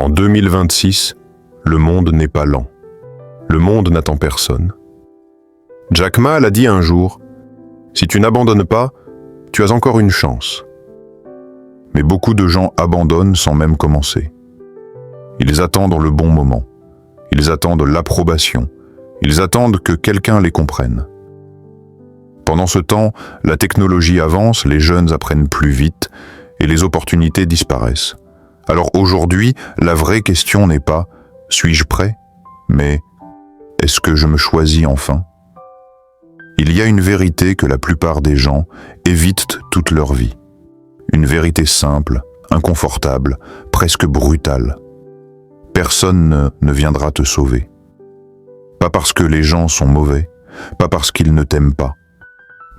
En 2026, le monde n'est pas lent. Le monde n'attend personne. Jack Ma l'a dit un jour, « Si tu n'abandonnes pas, tu as encore une chance. » Mais beaucoup de gens abandonnent sans même commencer. Ils attendent le bon moment. Ils attendent l'approbation. Ils attendent que quelqu'un les comprenne. Pendant ce temps, la technologie avance, les jeunes apprennent plus vite et les opportunités disparaissent. Alors aujourd'hui, la vraie question n'est pas « suis-je prêt ?», mais « est-ce que je me choisis enfin ?» Il y a une vérité que la plupart des gens évitent toute leur vie. Une vérité simple, inconfortable, presque brutale. Personne ne viendra te sauver. Pas parce que les gens sont mauvais, pas parce qu'ils ne t'aiment pas,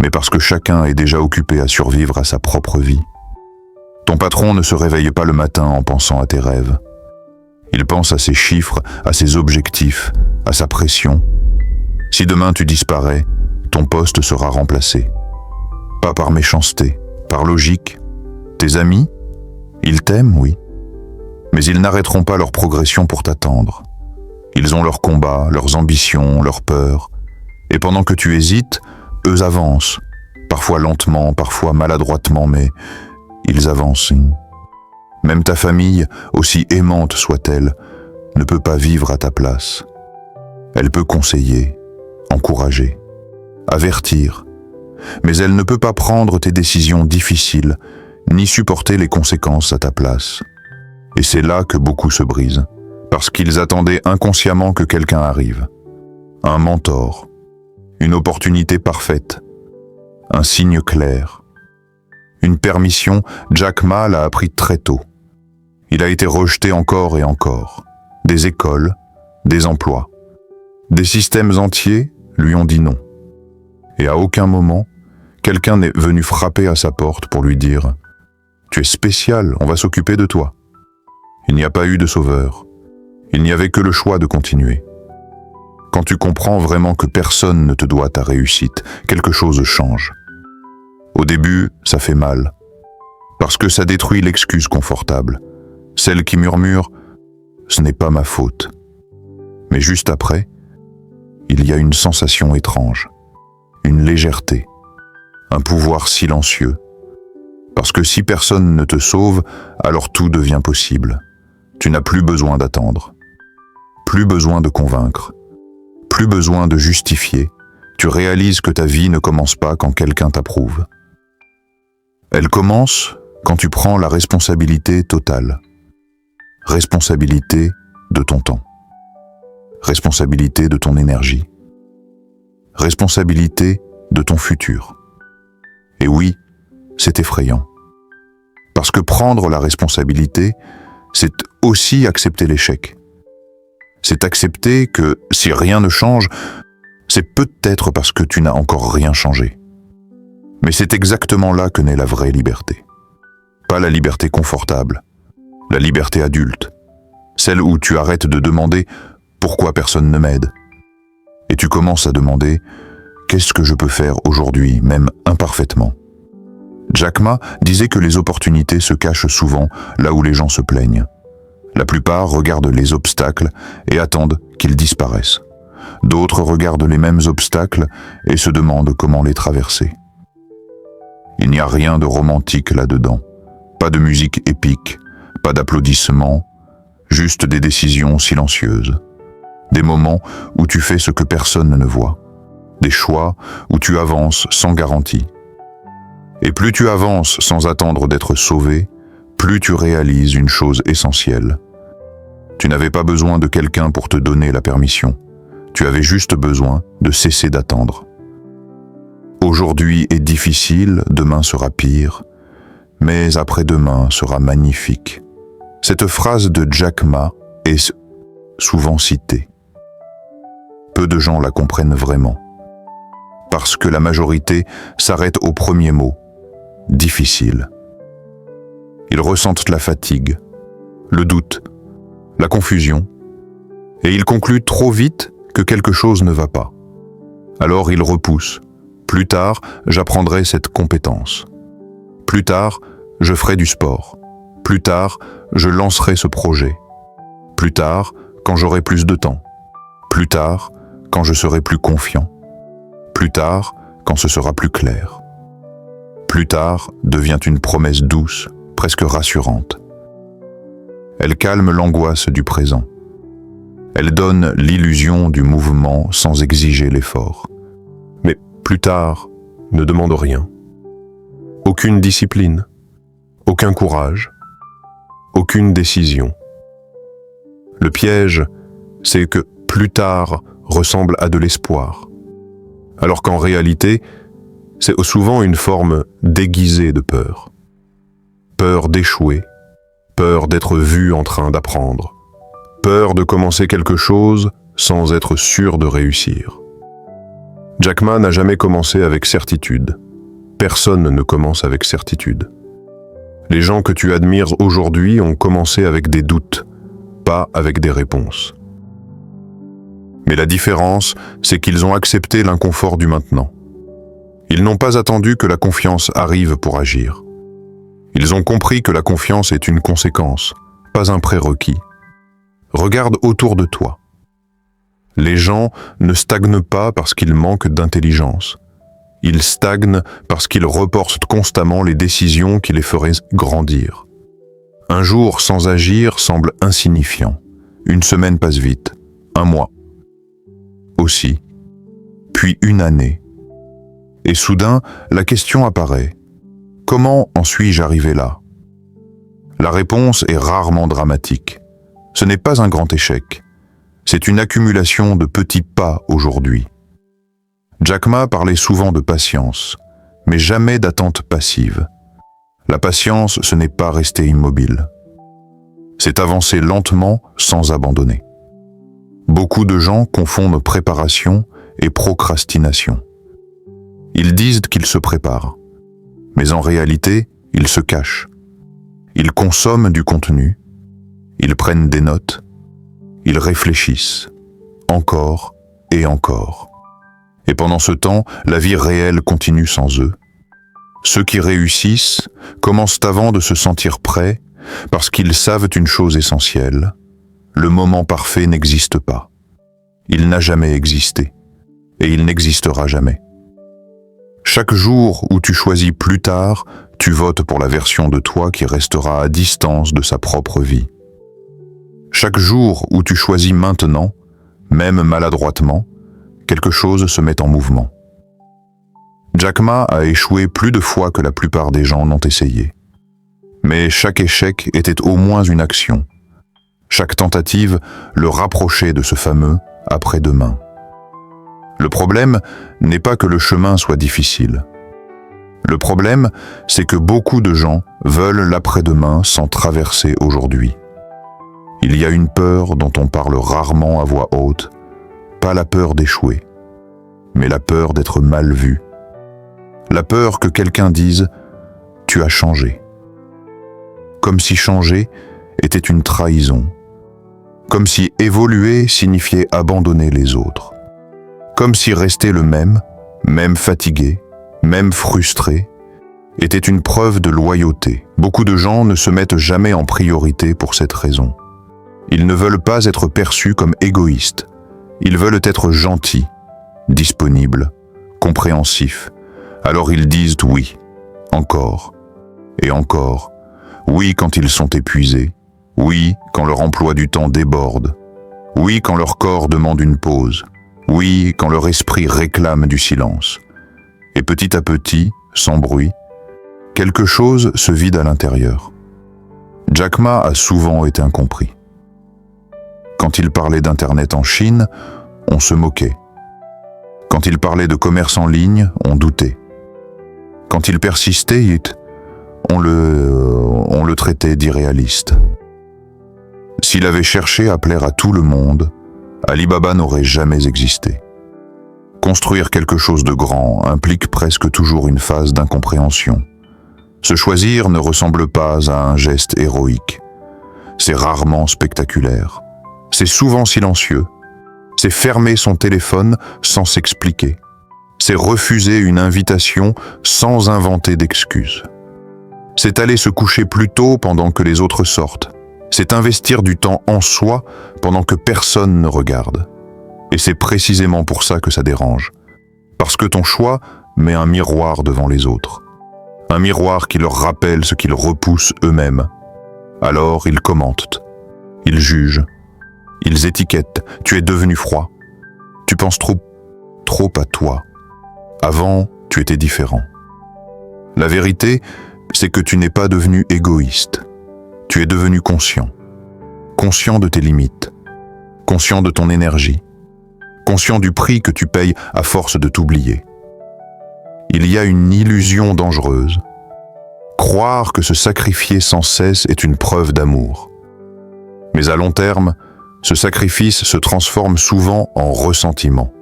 mais parce que chacun est déjà occupé à survivre à sa propre vie. Ton patron ne se réveille pas le matin en pensant à tes rêves. Il pense à ses chiffres, à ses objectifs, à sa pression. Si demain tu disparais, ton poste sera remplacé. Pas par méchanceté, par logique. Tes amis, ils t'aiment, oui. Mais ils n'arrêteront pas leur progression pour t'attendre. Ils ont leurs combats, leurs ambitions, leurs peurs. Et pendant que tu hésites, eux avancent. Parfois lentement, parfois maladroitement, mais ils avancent. Même ta famille, aussi aimante soit-elle, ne peut pas vivre à ta place. Elle peut conseiller, encourager, avertir, mais elle ne peut pas prendre tes décisions difficiles, ni supporter les conséquences à ta place. Et c'est là que beaucoup se brisent, parce qu'ils attendaient inconsciemment que quelqu'un arrive. Un mentor, une opportunité parfaite, un signe clair. Une permission, Jack Ma l'a appris très tôt. Il a été rejeté encore et encore. Des écoles, des emplois. Des systèmes entiers lui ont dit non. Et à aucun moment, quelqu'un n'est venu frapper à sa porte pour lui dire « Tu es spécial, on va s'occuper de toi ». Il n'y a pas eu de sauveur. Il n'y avait que le choix de continuer. Quand tu comprends vraiment que personne ne te doit ta réussite, quelque chose change. Au début, ça fait mal, parce que ça détruit l'excuse confortable, celle qui murmure « ce n'est pas ma faute ». Mais juste après, il y a une sensation étrange, une légèreté, un pouvoir silencieux. Parce que si personne ne te sauve, alors tout devient possible. Tu n'as plus besoin d'attendre, plus besoin de convaincre, plus besoin de justifier. Tu réalises que ta vie ne commence pas quand quelqu'un t'approuve. Elle commence quand tu prends la responsabilité totale. Responsabilité de ton temps. Responsabilité de ton énergie. Responsabilité de ton futur. Et oui, c'est effrayant. Parce que prendre la responsabilité, c'est aussi accepter l'échec. C'est accepter que si rien ne change, c'est peut-être parce que tu n'as encore rien changé. Mais c'est exactement là que naît la vraie liberté. Pas la liberté confortable, la liberté adulte, celle où tu arrêtes de demander « pourquoi personne ne m'aide ?» et tu commences à demander « qu'est-ce que je peux faire aujourd'hui, même imparfaitement ?» Jack Ma disait que les opportunités se cachent souvent là où les gens se plaignent. La plupart regardent les obstacles et attendent qu'ils disparaissent. D'autres regardent les mêmes obstacles et se demandent comment les traverser. Il n'y a rien de romantique là-dedans. Pas de musique épique, pas d'applaudissements, juste des décisions silencieuses. Des moments où tu fais ce que personne ne voit. Des choix où tu avances sans garantie. Et plus tu avances sans attendre d'être sauvé, plus tu réalises une chose essentielle. Tu n'avais pas besoin de quelqu'un pour te donner la permission. Tu avais juste besoin de cesser d'attendre. Aujourd'hui est difficile, demain sera pire, mais après-demain sera magnifique. Cette phrase de Jack Ma est souvent citée. Peu de gens la comprennent vraiment, parce que la majorité s'arrête au premier mot, difficile. Ils ressentent la fatigue, le doute, la confusion, et ils concluent trop vite que quelque chose ne va pas. Alors ils repoussent. Plus tard, j'apprendrai cette compétence. Plus tard, je ferai du sport. Plus tard, je lancerai ce projet. Plus tard, quand j'aurai plus de temps. Plus tard, quand je serai plus confiant. Plus tard, quand ce sera plus clair. Plus tard devient une promesse douce, presque rassurante. Elle calme l'angoisse du présent. Elle donne l'illusion du mouvement sans exiger l'effort. Mais plus tard ne demande rien. Aucune discipline, aucun courage, aucune décision. Le piège, c'est que plus tard ressemble à de l'espoir, alors qu'en réalité, c'est souvent une forme déguisée de peur. Peur d'échouer, peur d'être vu en train d'apprendre, peur de commencer quelque chose sans être sûr de réussir. Jack Ma n'a jamais commencé avec certitude. Personne ne commence avec certitude. Les gens que tu admires aujourd'hui ont commencé avec des doutes, pas avec des réponses. Mais la différence, c'est qu'ils ont accepté l'inconfort du maintenant. Ils n'ont pas attendu que la confiance arrive pour agir. Ils ont compris que la confiance est une conséquence, pas un prérequis. Regarde autour de toi. Les gens ne stagnent pas parce qu'ils manquent d'intelligence. Ils stagnent parce qu'ils reportent constamment les décisions qui les feraient grandir. Un jour sans agir semble insignifiant. Une semaine passe vite. Un mois. Aussi. Puis une année. Et soudain, la question apparaît. Comment en suis-je arrivé là? La réponse est rarement dramatique. Ce n'est pas un grand échec. C'est une accumulation de petits pas aujourd'hui. Jack Ma parlait souvent de patience, mais jamais d'attente passive. La patience, ce n'est pas rester immobile. C'est avancer lentement sans abandonner. Beaucoup de gens confondent préparation et procrastination. Ils disent qu'ils se préparent, mais en réalité, ils se cachent. Ils consomment du contenu, ils prennent des notes, ils réfléchissent, encore et encore. Et pendant ce temps, la vie réelle continue sans eux. Ceux qui réussissent commencent avant de se sentir prêts parce qu'ils savent une chose essentielle. Le moment parfait n'existe pas. Il n'a jamais existé. Et il n'existera jamais. Chaque jour où tu choisis plus tard, tu votes pour la version de toi qui restera à distance de sa propre vie. Chaque jour où tu choisis maintenant, même maladroitement, quelque chose se met en mouvement. Jack Ma a échoué plus de fois que la plupart des gens n'ont essayé. Mais chaque échec était au moins une action. Chaque tentative le rapprochait de ce fameux « après-demain ». Le problème n'est pas que le chemin soit difficile. Le problème, c'est que beaucoup de gens veulent l'après-demain sans traverser aujourd'hui. Il y a une peur dont on parle rarement à voix haute, pas la peur d'échouer, mais la peur d'être mal vu. La peur que quelqu'un dise « tu as changé ». Comme si changer était une trahison. Comme si évoluer signifiait abandonner les autres. Comme si rester le même fatigué, même frustré, était une preuve de loyauté. Beaucoup de gens ne se mettent jamais en priorité pour cette raison. Ils ne veulent pas être perçus comme égoïstes. Ils veulent être gentils, disponibles, compréhensifs. Alors ils disent oui, encore et encore. Oui quand ils sont épuisés. Oui quand leur emploi du temps déborde. Oui quand leur corps demande une pause. Oui quand leur esprit réclame du silence. Et petit à petit, sans bruit, quelque chose se vide à l'intérieur. Jack Ma a souvent été incompris. Quand il parlait d'Internet en Chine, on se moquait. Quand il parlait de commerce en ligne, on doutait. Quand il persistait, on le traitait d'irréaliste. S'il avait cherché à plaire à tout le monde, Alibaba n'aurait jamais existé. Construire quelque chose de grand implique presque toujours une phase d'incompréhension. Se choisir ne ressemble pas à un geste héroïque. C'est rarement spectaculaire. C'est souvent silencieux. C'est fermer son téléphone sans s'expliquer. C'est refuser une invitation sans inventer d'excuses. C'est aller se coucher plus tôt pendant que les autres sortent. C'est investir du temps en soi pendant que personne ne regarde. Et c'est précisément pour ça que ça dérange. Parce que ton choix met un miroir devant les autres. Un miroir qui leur rappelle ce qu'ils repoussent eux-mêmes. Alors ils commentent, ils jugent, ils étiquettent. Tu es devenu froid. Tu penses trop à toi. Avant, tu étais différent. La vérité, c'est que tu n'es pas devenu égoïste. Tu es devenu conscient. Conscient de tes limites. Conscient de ton énergie. Conscient du prix que tu payes à force de t'oublier. Il y a une illusion dangereuse. Croire que se sacrifier sans cesse est une preuve d'amour. Mais à long terme, ce sacrifice se transforme souvent en ressentiment.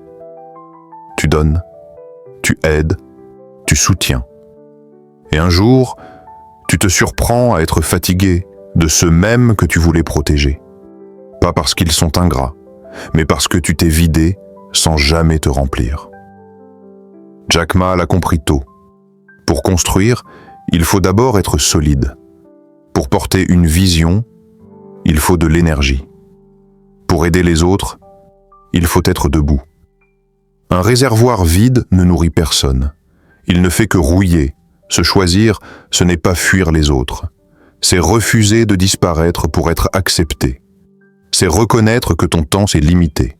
Tu donnes, tu aides, tu soutiens. Et un jour, tu te surprends à être fatigué de ceux mêmes que tu voulais protéger. Pas parce qu'ils sont ingrats, mais parce que tu t'es vidé sans jamais te remplir. Jack Ma l'a compris tôt. Pour construire, il faut d'abord être solide. Pour porter une vision, il faut de l'énergie. Pour aider les autres, il faut être debout. Un réservoir vide ne nourrit personne. Il ne fait que rouiller. Se choisir, ce n'est pas fuir les autres. C'est refuser de disparaître pour être accepté. C'est reconnaître que ton temps s'est limité,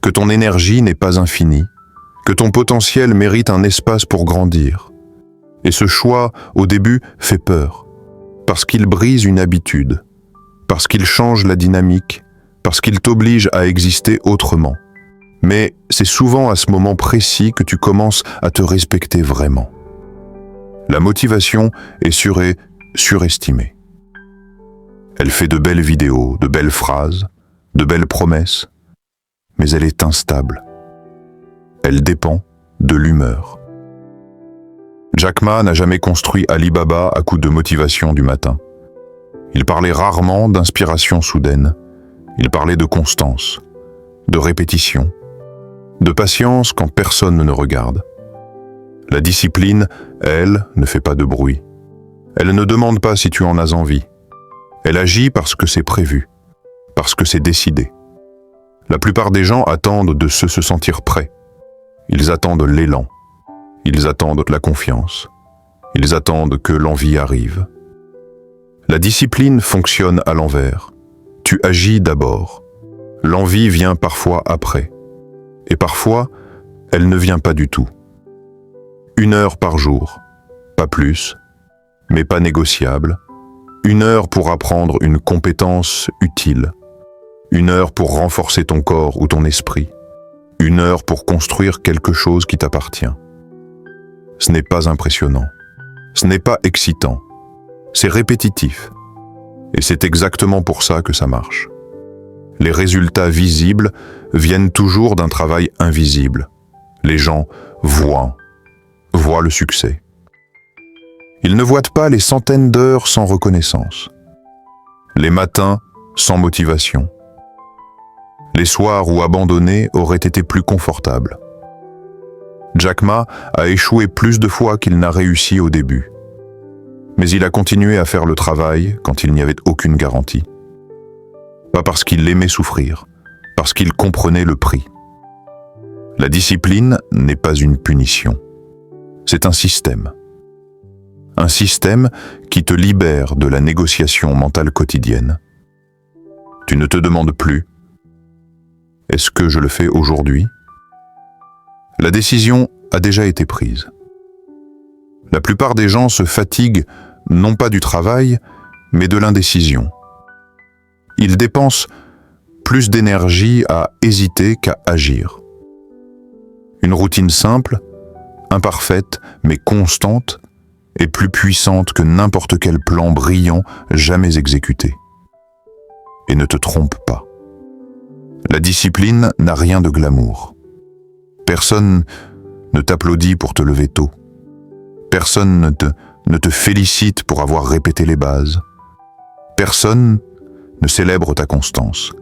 que ton énergie n'est pas infinie, que ton potentiel mérite un espace pour grandir. Et ce choix, au début, fait peur, parce qu'il brise une habitude, parce qu'il change la dynamique, parce qu'il t'oblige à exister autrement. Mais c'est souvent à ce moment précis que tu commences à te respecter vraiment. La motivation est surestimée. Elle fait de belles vidéos, de belles phrases, de belles promesses, mais elle est instable. Elle dépend de l'humeur. Jack Ma n'a jamais construit Alibaba à coups de motivation du matin. Il parlait rarement d'inspiration soudaine. Il parlait de constance, de répétition, de patience quand personne ne regarde. La discipline, elle, ne fait pas de bruit. Elle ne demande pas si tu en as envie. Elle agit parce que c'est prévu, parce que c'est décidé. La plupart des gens attendent de se sentir prêts. Ils attendent l'élan. Ils attendent la confiance. Ils attendent que l'envie arrive. La discipline fonctionne à l'envers. Tu agis d'abord. L'envie vient parfois après. Et parfois, elle ne vient pas du tout. 1 heure par jour, pas plus, mais pas négociable. 1 heure pour apprendre une compétence utile. 1 heure pour renforcer ton corps ou ton esprit. 1 heure pour construire quelque chose qui t'appartient. Ce n'est pas impressionnant. Ce n'est pas excitant. C'est répétitif. Et c'est exactement pour ça que ça marche. Les résultats visibles viennent toujours d'un travail invisible. Les gens voient le succès. Ils ne voient pas les centaines d'heures sans reconnaissance, les matins sans motivation, les soirs où abandonner aurait été plus confortable. Jack Ma a échoué plus de fois qu'il n'a réussi au début, mais il a continué à faire le travail quand il n'y avait aucune garantie. Pas parce qu'il aimait souffrir, parce qu'il comprenait le prix. La discipline n'est pas une punition, c'est un système. Un système qui te libère de la négociation mentale quotidienne. Tu ne te demandes plus « Est-ce que je le fais aujourd'hui ?» La décision a déjà été prise. La plupart des gens se fatiguent non pas du travail, mais de l'indécision. Ils dépensent plus d'énergie à hésiter qu'à agir. Une routine simple, imparfaite mais constante, est plus puissante que n'importe quel plan brillant jamais exécuté. Et ne te trompe pas. La discipline n'a rien de glamour. Personne ne t'applaudit pour te lever tôt. Personne ne te félicite pour avoir répété les bases. Personne ne célèbre ta constance.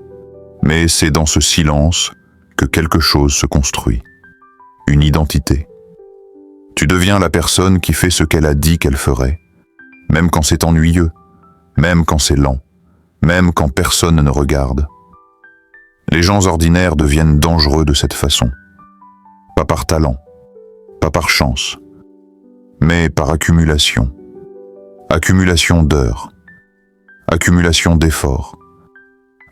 Mais c'est dans ce silence que quelque chose se construit. Une identité. Tu deviens la personne qui fait ce qu'elle a dit qu'elle ferait, même quand c'est ennuyeux, même quand c'est lent, même quand personne ne regarde. Les gens ordinaires deviennent dangereux de cette façon. Pas par talent, pas par chance, mais par accumulation. Accumulation d'heures, accumulation d'efforts,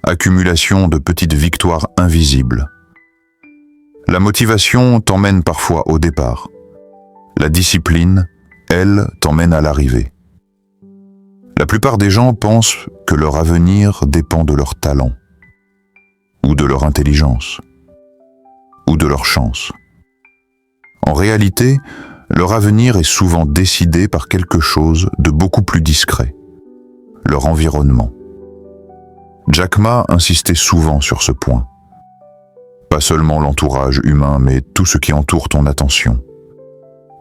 accumulation de petites victoires invisibles. La motivation t'emmène parfois au départ. La discipline, elle, t'emmène à l'arrivée. La plupart des gens pensent que leur avenir dépend de leur talent, ou de leur intelligence, ou de leur chance. En réalité, leur avenir est souvent décidé par quelque chose de beaucoup plus discret, leur environnement. Jack Ma insistait souvent sur ce point. Pas seulement l'entourage humain, mais tout ce qui entoure ton attention.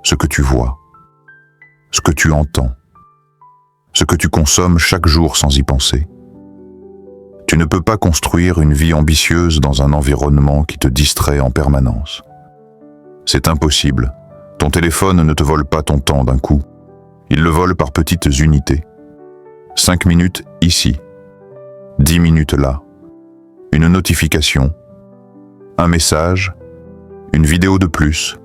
Ce que tu vois, ce que tu entends, ce que tu consommes chaque jour sans y penser. Tu ne peux pas construire une vie ambitieuse dans un environnement qui te distrait en permanence. C'est impossible. Ton téléphone ne te vole pas ton temps d'un coup. Il le vole par petites unités. 5 minutes ici, 10 minutes là, une notification, un message, une vidéo de plus.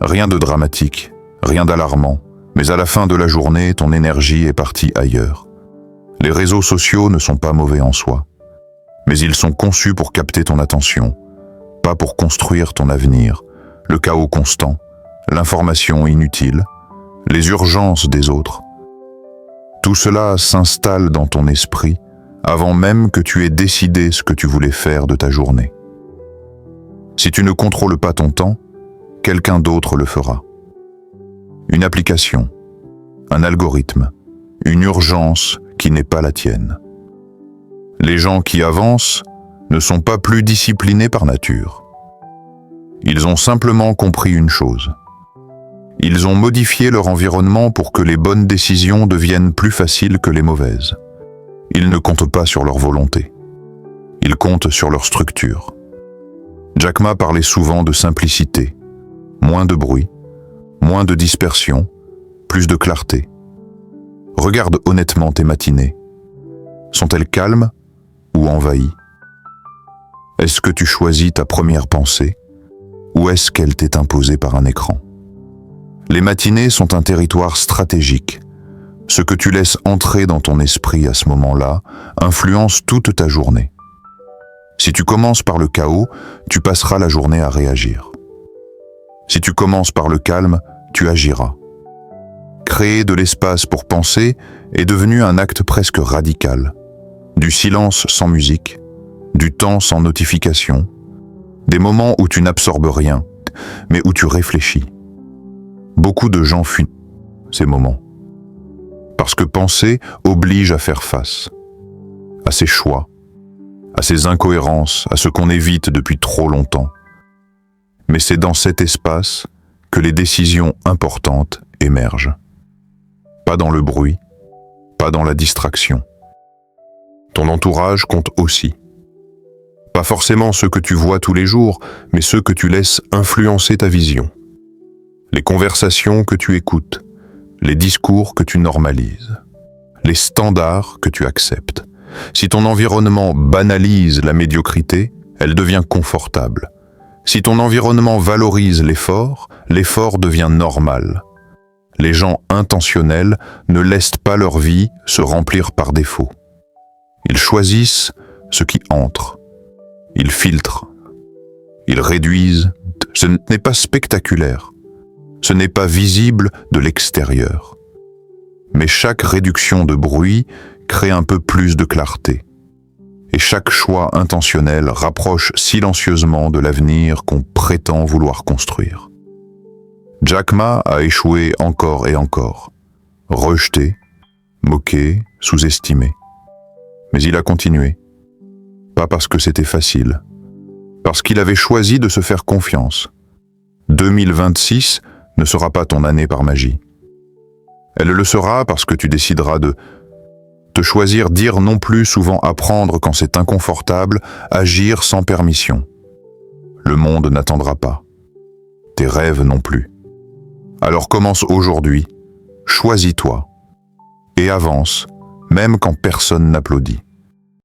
Rien de dramatique, rien d'alarmant, mais à la fin de la journée, ton énergie est partie ailleurs. Les réseaux sociaux ne sont pas mauvais en soi, mais ils sont conçus pour capter ton attention, pas pour construire ton avenir, le chaos constant, l'information inutile, les urgences des autres. Tout cela s'installe dans ton esprit avant même que tu aies décidé ce que tu voulais faire de ta journée. Si tu ne contrôles pas ton temps, quelqu'un d'autre le fera. Une application, un algorithme, une urgence qui n'est pas la tienne. Les gens qui avancent ne sont pas plus disciplinés par nature. Ils ont simplement compris une chose. Ils ont modifié leur environnement pour que les bonnes décisions deviennent plus faciles que les mauvaises. Ils ne comptent pas sur leur volonté. Ils comptent sur leur structure. Jack Ma parlait souvent de simplicité, moins de bruit, moins de dispersion, plus de clarté. Regarde honnêtement tes matinées. Sont-elles calmes ou envahies? Est-ce que tu choisis ta première pensée ou est-ce qu'elle t'est imposée par un écran? Les matinées sont un territoire stratégique. Ce que tu laisses entrer dans ton esprit à ce moment-là influence toute ta journée. Si tu commences par le chaos, tu passeras la journée à réagir. Si tu commences par le calme, tu agiras. Créer de l'espace pour penser est devenu un acte presque radical. Du silence sans musique, du temps sans notification, des moments où tu n'absorbes rien, mais où tu réfléchis. Beaucoup de gens fuient ces moments. Parce que penser oblige à faire face, à ses choix, à ses incohérences, à ce qu'on évite depuis trop longtemps. Mais c'est dans cet espace que les décisions importantes émergent. Pas dans le bruit, pas dans la distraction. Ton entourage compte aussi. Pas forcément ceux que tu vois tous les jours, mais ceux que tu laisses influencer ta vision. Les conversations que tu écoutes, les discours que tu normalises, les standards que tu acceptes. Si ton environnement banalise la médiocrité, elle devient confortable. Si ton environnement valorise l'effort devient normal. Les gens intentionnels ne laissent pas leur vie se remplir par défaut. Ils choisissent ce qui entre. Ils filtrent. Ils réduisent. Ce n'est pas spectaculaire. Ce n'est pas visible de l'extérieur. Mais chaque réduction de bruit crée un peu plus de clarté. Et chaque choix intentionnel rapproche silencieusement de l'avenir qu'on prétend vouloir construire. Jack Ma a échoué encore et encore. Rejeté, moqué, sous-estimé. Mais il a continué. Pas parce que c'était facile. Parce qu'il avait choisi de se faire confiance. 2026 ne sera pas ton année par magie. Elle le sera parce que tu décideras de te choisir, dire non plus, souvent apprendre quand c'est inconfortable, agir sans permission. Le monde n'attendra pas. Tes rêves non plus. Alors commence aujourd'hui, choisis-toi et avance, même quand personne n'applaudit.